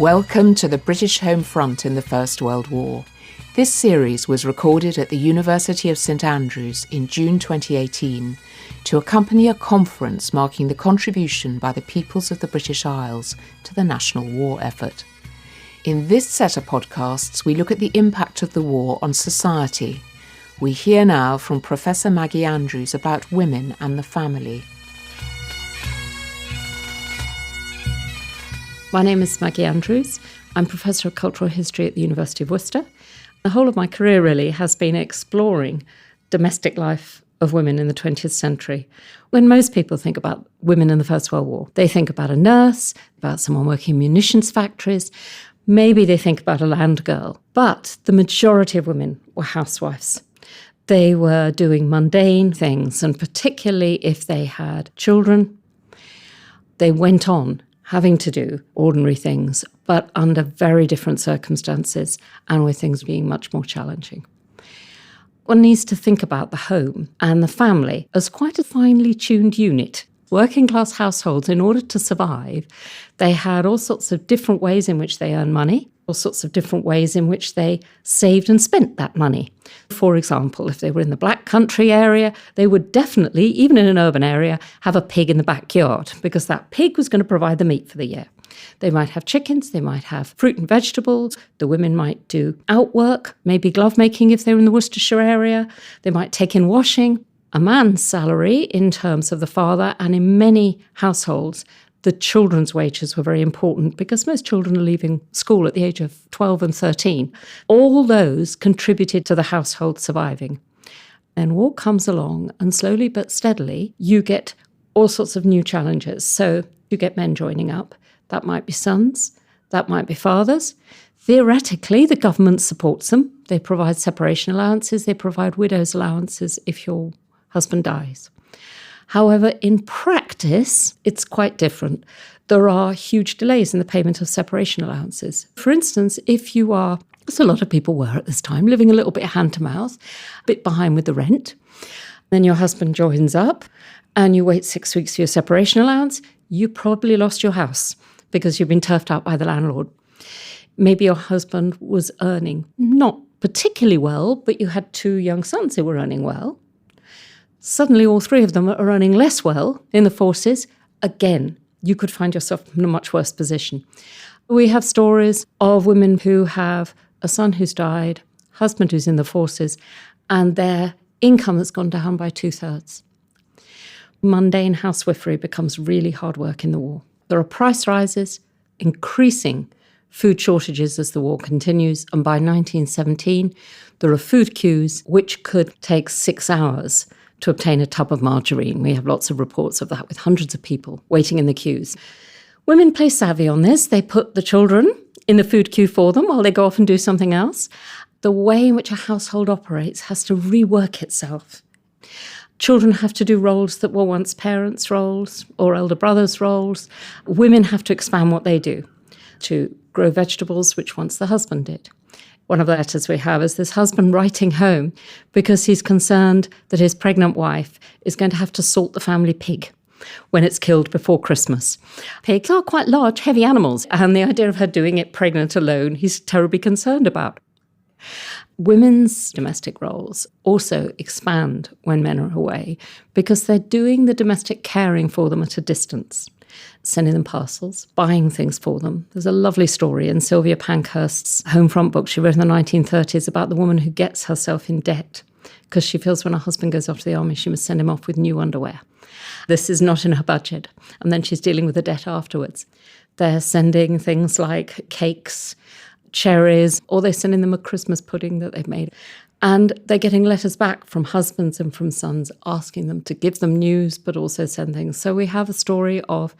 Welcome to the British Home Front in the First World War. This series was recorded at the University of St Andrews in June 2018 to accompany a conference marking the contribution by the peoples of the British Isles to the national war effort. In this set of podcasts, we look at the impact of the war on society. We hear now from Professor Maggie Andrews about women and the family. My name is Maggie Andrews. I'm Professor of Cultural History at the University of Worcester. The whole of my career really has been exploring domestic life of women in the 20th century. When most people think about women in the First World War, they think about a nurse, about someone working in munitions factories, maybe they think about a land girl. But the majority of women were housewives. They were doing mundane things, and particularly if they had children, they went on having to do ordinary things, but under very different circumstances and with things being much more challenging. One needs to think about the home and the family as quite a finely tuned unit. Working class households, in order to survive, they had all sorts of different ways in which they earned money, all sorts of different ways in which they saved and spent that money. For example, if they were in the Black Country area, they would definitely, even in an urban area, have a pig in the backyard because that pig was going to provide the meat for the year. They might have chickens, they might have fruit and vegetables, the women might do outwork, maybe glove making if they were in the Worcestershire area, they might take in washing. A man's salary in terms of the father, and in many households, the children's wages were very important because most children are leaving school at the age of 12 and 13. All those contributed to the household surviving. Then war comes along, and slowly but steadily, you get all sorts of new challenges. So you get men joining up. That might be sons, that might be fathers. Theoretically, the government supports them. They provide separation allowances, they provide widows' allowances if your husband dies. However, in practice, it's quite different. There are huge delays in the payment of separation allowances. For instance, if you are, as a lot of people were at this time, living a little bit hand to mouth, a bit behind with the rent, then your husband joins up and you wait 6 weeks for your separation allowance, you probably lost your house because you've been turfed out by the landlord. Maybe your husband was earning not particularly well, but you had 2 young sons who were earning well. Suddenly all 3 of them are earning less well in the forces. Again, you could find yourself in a much worse position. We have stories of women who have a son who's died, husband who's in the forces, and their income has gone down by 2/3. Mundane housewifery becomes really hard work in the war. There are price rises, increasing food shortages as the war continues, and by 1917, there are food queues which could take 6 hours to obtain a tub of margarine. We have lots of reports of that with hundreds of people waiting in the queues. Women play savvy on this. They put the children in the food queue for them while they go off and do something else. The way in which a household operates has to rework itself. Children have to do roles that were once parents' roles or elder brothers' roles. Women have to expand what they do to grow vegetables, which once the husband did. One of the letters we have is this husband writing home because he's concerned that his pregnant wife is going to have to salt the family pig when it's killed before Christmas. Pigs are quite large, heavy animals, and the idea of her doing it pregnant alone, he's terribly concerned about. Women's domestic roles also expand when men are away because they're doing the domestic caring for them at a distance, sending them parcels, buying things for them. There's a lovely story in Sylvia Pankhurst's Homefront book she wrote in the 1930s about the woman who gets herself in debt because she feels when her husband goes off to the army, she must send him off with new underwear. This is not in her budget. And then she's dealing with the debt afterwards. They're sending things like cakes, cherries, or they're sending them a Christmas pudding that they've made. And they're getting letters back from husbands and from sons asking them to give them news, but also send things. So we have a story of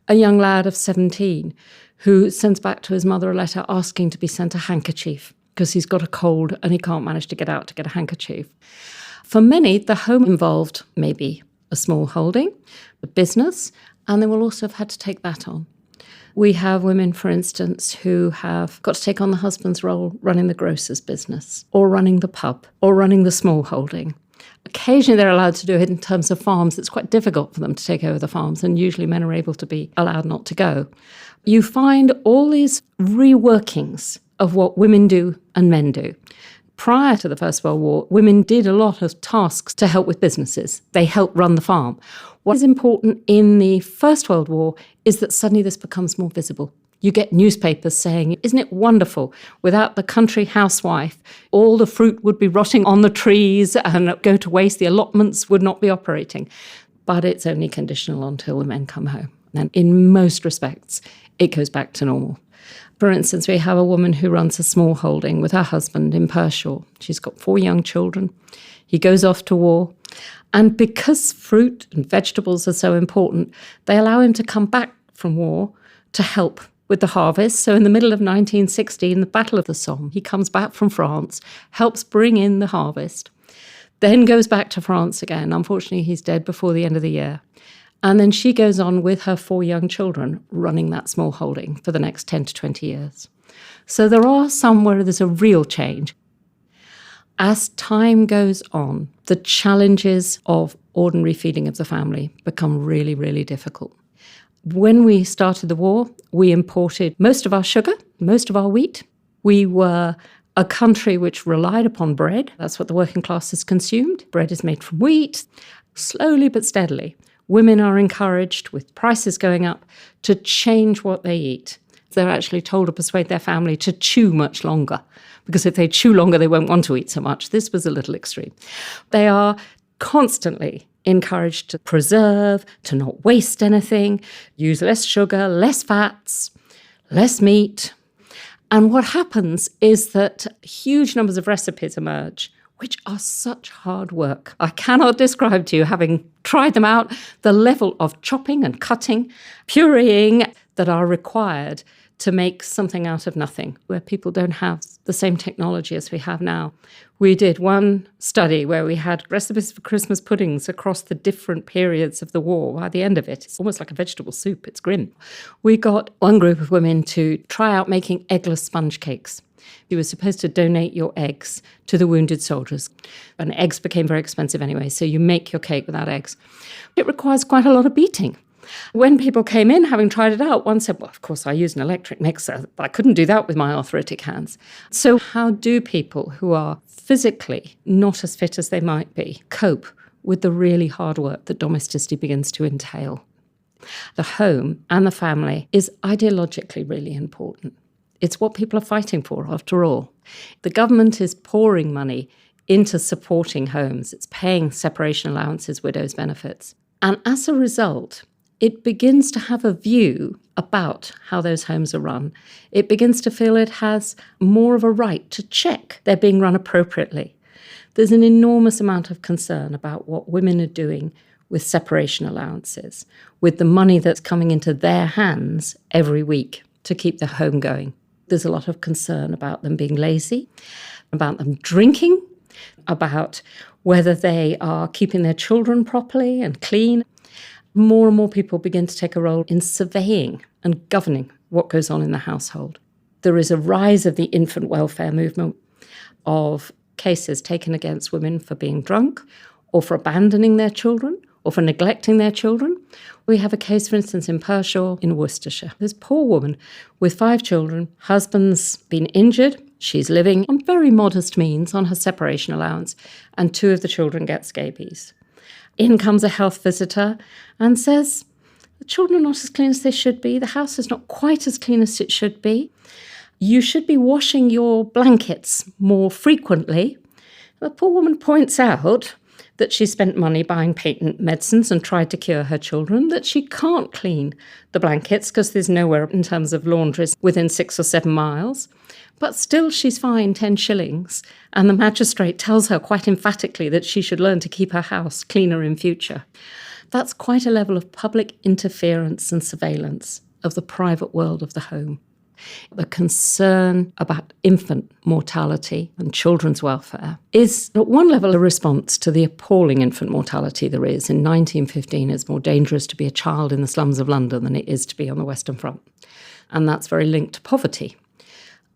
a young lad of 17 who sends back to his mother a letter asking to be sent a handkerchief because he's got a cold and he can't manage to get out to get a handkerchief. For many, the home involved maybe a small holding, a business, and they will also have had to take that on. We have women, for instance, who have got to take on the husband's role running the grocer's business or running the pub or running the small holding. Occasionally they're allowed to do it in terms of farms. It's quite difficult for them to take over the farms, and usually men are able to be allowed not to go. you find all these reworkings of what women do and men do. Prior to the First World War, women did a lot of tasks to help with businesses. They helped run the farm. What is important in the First World War is that suddenly this becomes more visible. You get newspapers saying, isn't it wonderful? Without the country housewife, all the fruit would be rotting on the trees and go to waste. The allotments would not be operating. But it's only conditional until the men come home. And in most respects, it goes back to normal. For instance, we have a woman who runs a small holding with her husband in Pershore. She's got 4 young children. He goes off to war. And because fruit and vegetables are so important, they allow him to come back from war to help with the harvest. So in the middle of 1916, the Battle of the Somme, he comes back from France, helps bring in the harvest, then goes back to France again. Unfortunately, he's dead before the end of the year. And then she goes on with her 4 young children running that small holding for the next 10 to 20 years. So there are some where there's a real change. As time goes on, the challenges of ordinary feeding of the family become really, really difficult. When we started the war, we imported most of our sugar, most of our wheat. We were a country which relied upon bread. That's what the working classes consumed. Bread is made from wheat. Slowly but steadily, women are encouraged, with prices going up, to change what they eat. They're actually told to persuade their family to chew much longer, because if they chew longer, they won't want to eat so much. This was a little extreme. They are constantly encouraged to preserve, to not waste anything, use less sugar, less fats, less meat. And what happens is that huge numbers of recipes emerge, which are such hard work. I cannot describe to you, having tried them out, the level of chopping and cutting, pureeing that are required to make something out of nothing, where people don't have the same technology as we have now. We did one study where we had recipes for Christmas puddings across the different periods of the war. By the end of it, it's almost like a vegetable soup. It's grim. We got one group of women to try out making eggless sponge cakes. You were supposed to donate your eggs to the wounded soldiers. And eggs became very expensive anyway, so you make your cake without eggs. It requires quite a lot of beating. When people came in, having tried it out, one said, well, of course, I use an electric mixer, but I couldn't do that with my arthritic hands. So how do people who are physically not as fit as they might be cope with the really hard work that domesticity begins to entail? The home and the family is ideologically really important. It's what people are fighting for, after all. The government is pouring money into supporting homes. It's paying separation allowances, widows' benefits. And as a result, it begins to have a view about how those homes are run. It begins to feel it has more of a right to check they're being run appropriately. There's an enormous amount of concern about what women are doing with separation allowances, with the money that's coming into their hands every week to keep the home going. There's a lot of concern about them being lazy, about them drinking, about whether they are keeping their children properly and clean. More and more people begin to take a role in surveying and governing what goes on in the household. There is a rise of the infant welfare movement, of cases taken against women for being drunk or for abandoning their children or for neglecting their children. We have a case, for instance, in Pershore in Worcestershire. This poor woman with 5 children, husband's been injured, she's living on very modest means on her separation allowance, and 2 of the children get scabies. In comes a health visitor and says, the children are not as clean as they should be. The house is not quite as clean as it should be. You should be washing your blankets more frequently. The poor woman points out that she spent money buying patent medicines and tried to cure her children, that she can't clean the blankets because there's nowhere in terms of laundries within 6 or 7 miles. But still she's fined 10 shillings, and the magistrate tells her quite emphatically that she should learn to keep her house cleaner in future. That's quite a level of public interference and surveillance of the private world of the home. The concern about infant mortality and children's welfare is, at one level, a response to the appalling infant mortality there is. In 1915, it's more dangerous to be a child in the slums of London than it is to be on the Western Front. And that's very linked to poverty.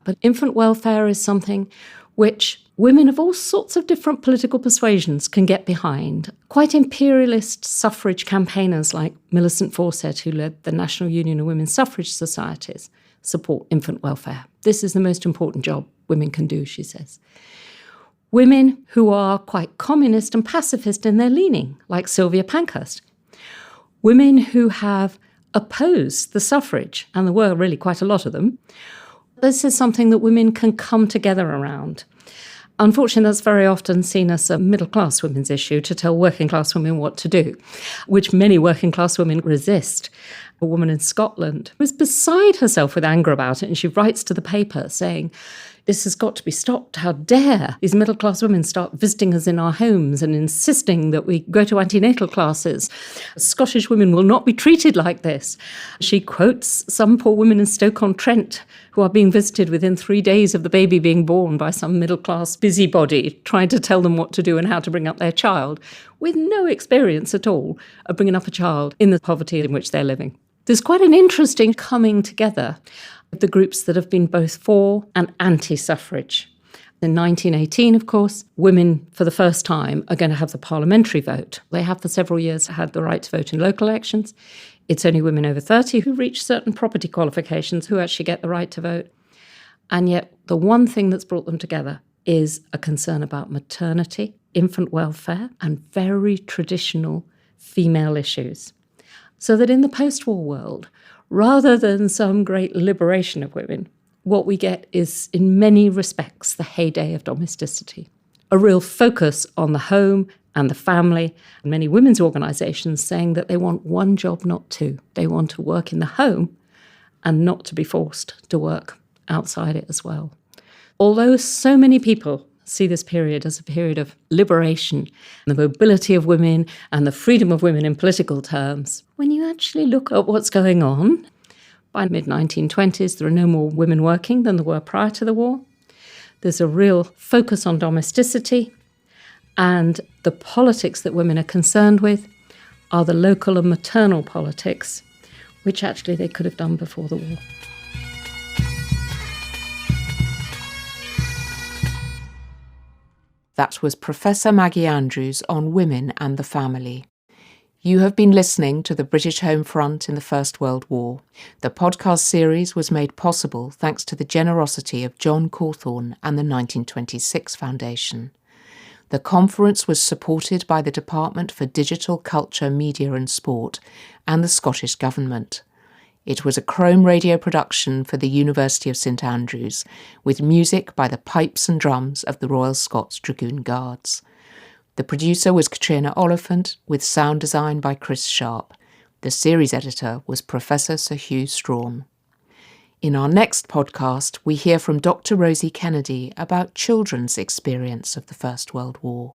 But infant welfare is something which women of all sorts of different political persuasions can get behind. Quite imperialist suffrage campaigners like Millicent Fawcett, who led the National Union of Women's Suffrage Societies, support infant welfare. This is the most important job women can do, she says. Women who are quite communist and pacifist in their leaning, like Sylvia Pankhurst. Women who have opposed the suffrage, and there were really quite a lot of them. This is something that women can come together around. Unfortunately, that's very often seen as a middle-class women's issue to tell working-class women what to do, which many working-class women resist. A woman in Scotland was beside herself with anger about it, and she writes to the paper saying, "This has got to be stopped. How dare these middle-class women start visiting us in our homes and insisting that we go to antenatal classes. Scottish women will not be treated like this." She quotes some poor women in Stoke-on-Trent who are being visited within 3 days of the baby being born by some middle-class busybody trying to tell them what to do and how to bring up their child, with no experience at all of bringing up a child in the poverty in which they're living. There's quite an interesting coming together of the groups that have been both for and anti-suffrage. In 1918, of course, women for the first time are going to have the parliamentary vote. They have for several years had the right to vote in local elections. It's only women over 30 who reach certain property qualifications who actually get the right to vote. And yet the one thing that's brought them together is a concern about maternity, infant welfare, and very traditional female issues. So that in the post-war world, rather than some great liberation of women, what we get is, in many respects, the heyday of domesticity. A real focus on the home and the family, and many women's organisations saying that they want one job, not two. They want to work in the home and not to be forced to work outside it as well. Although so many people see this period as a period of liberation, the mobility of women and the freedom of women in political terms, when you actually look at what's going on, by the mid-1920s, there are no more women working than there were prior to the war. There's a real focus on domesticity, and the politics that women are concerned with are the local and maternal politics, which actually they could have done before the war. That was Professor Maggie Andrews on women and the family. You have been listening to the British Home Front in the First World War. The podcast series was made possible thanks to the generosity of John Cawthorn and the 1926 Foundation. The conference was supported by the Department for Digital Culture, Media and Sport and the Scottish Government. It was a ChromeRadio production for the University of St Andrews, with music by the pipes and drums of the Royal Scots Dragoon Guards. The producer was Catriona Oliphant, with sound design by Chris Sharp. The series editor was Professor Sir Hugh Strawn. In our next podcast, we hear from Dr. Rosie Kennedy about children's experience of the First World War.